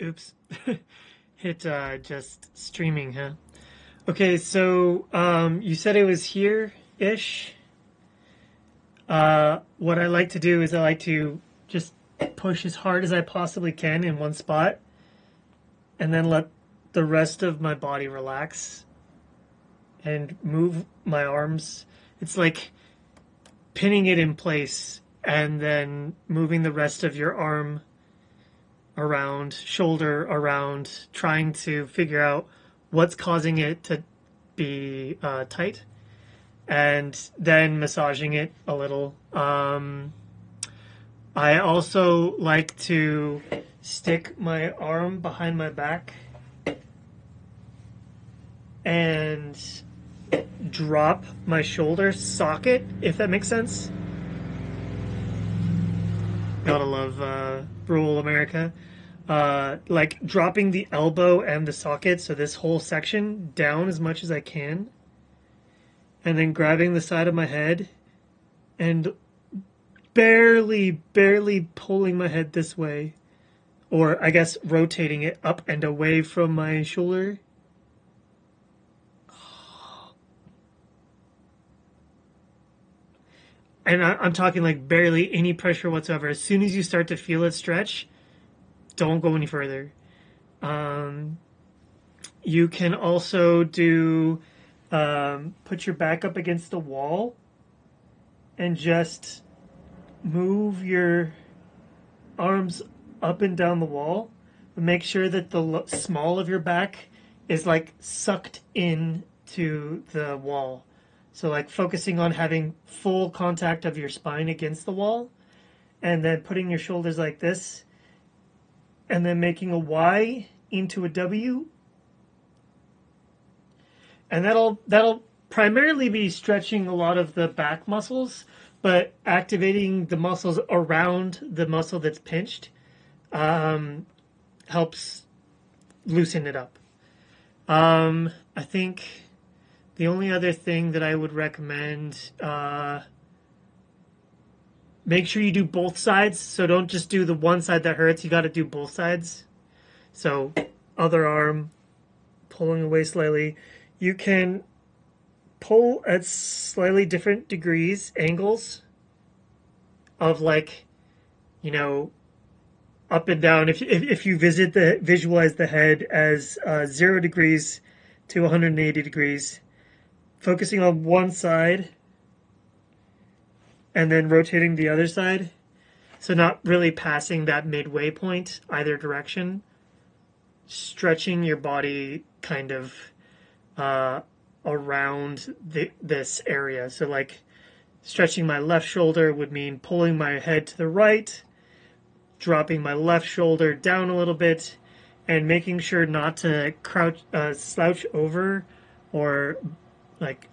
Oops. Hit just streaming, huh? Okay, so you said it was here-ish. What I like to do is I like to just push as hard as I possibly can in one spot and then let the rest of my body relax and move my arms. It's like pinning it in place and then moving the rest of your arm around, shoulder around, trying to figure out what's causing it to be tight, and then massaging it a little. I also like to stick my arm behind my back and drop my shoulder socket, if that makes sense. Gotta love rural America. Like dropping the elbow and the socket, so this whole section down as much as I can, and then grabbing the side of my head and barely pulling my head this way, or I guess rotating it up and away from my shoulder. And I'm talking like barely any pressure whatsoever. As soon as you start to feel it stretch, don't go any further. Um, you can also do put your back up against the wall and just move your arms up and down the wall. Make sure that the small of your back is like sucked in to the wall. So like focusing on having full contact of your spine against the wall, and then putting your shoulders like this, and then making a Y into a W, and that'll primarily be stretching a lot of the back muscles, but activating the muscles around the muscle that's pinched helps loosen it up. I think the only other thing that I would recommend, make sure you do both sides. So don't just do the one side that hurts. You got to do both sides. So other arm, pulling away slightly. You can pull at slightly different degrees, angles of like, you know, up and down. If you visualize the head as 0 degrees to 180 degrees, focusing on one side and then rotating the other side. So not really passing that midway point either direction. Stretching your body kind of around this area. So like stretching my left shoulder would mean pulling my head to the right, dropping my left shoulder down a little bit, and making sure not to slouch over or like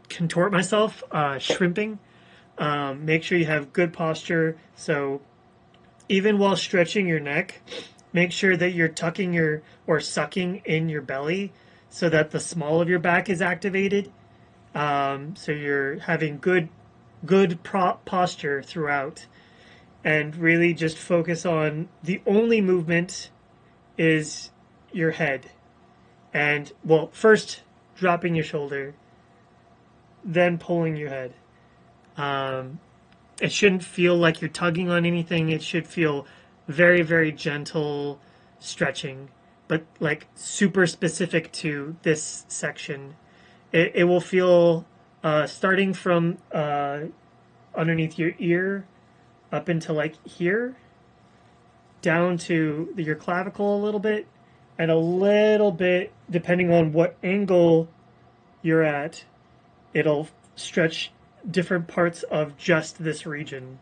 contort myself, shrimping. Make sure you have good posture. So even while stretching your neck, make sure that you're tucking or sucking in your belly so that the small of your back is activated. So you're having good posture throughout, and really just focus on the only movement is your head. And well, first dropping your shoulder, then pulling your head. It shouldn't feel like you're tugging on anything. It should feel very gentle stretching, but like super specific to this section. It will feel starting from underneath your ear up into like here, down to your clavicle a little bit, and a little bit, depending on what angle you're at, it'll stretch different parts of just this region.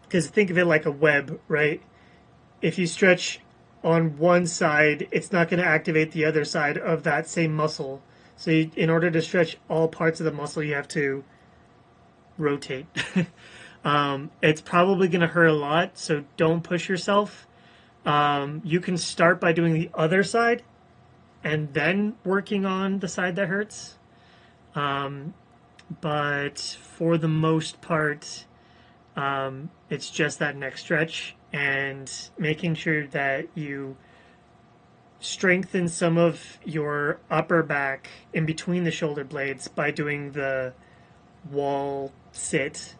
Because think of it like a web, right? If you stretch on one side, it's not going to activate the other side of that same muscle. So in order to stretch all parts of the muscle, you have to rotate. It's probably going to hurt a lot, so don't push yourself. You can start by doing the other side and then working on the side that hurts. But for the most part, it's just that neck stretch, and making sure that you strengthen some of your upper back in between the shoulder blades by doing the wall sit.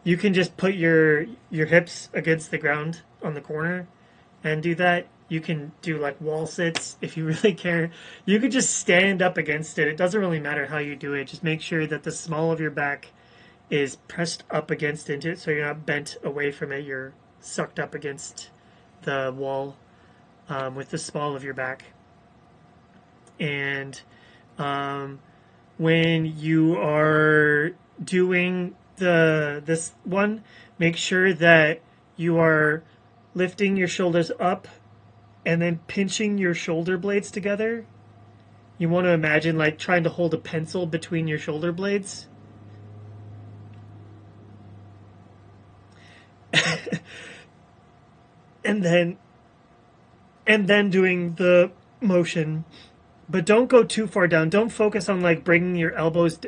You can just put your hips against the ground on the corner and do that. You can do like wall sits if you really care. You could just stand up against it. It doesn't really matter how you do it. Just make sure that the small of your back is pressed up against into it so you're not bent away from it. You're sucked up against the wall with the small of your back. And when you are doing this one, make sure that you are lifting your shoulders up and then pinching your shoulder blades together. You want to imagine like trying to hold a pencil between your shoulder blades. and then doing the motion, but don't go too far down. Don't focus on like bringing your elbows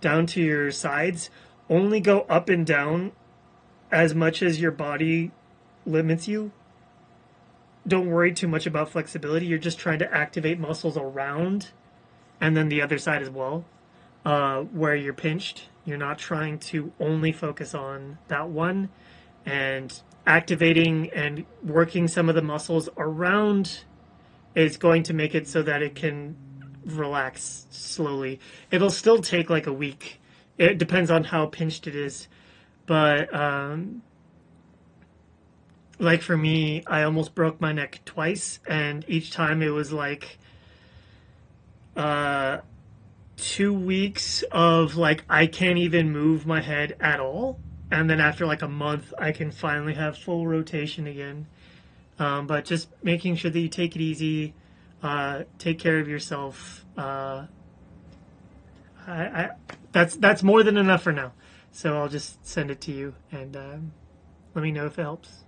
down to your sides. Only go up and down as much as your body limits you. Don't worry too much about flexibility. You're just trying to activate muscles around and then the other side as well, where you're pinched. You're not trying to only focus on that one, and activating and working some of the muscles around is going to make it so that it can relax slowly. It'll still take like a week. It depends on how pinched it is. But like for me, I almost broke my neck twice, and each time it was like 2 weeks of like I can't even move my head at all. And then after like a month, I can finally have full rotation again. But just making sure that you take it easy, take care of yourself. That's more than enough for now. So I'll just send it to you and let me know if it helps.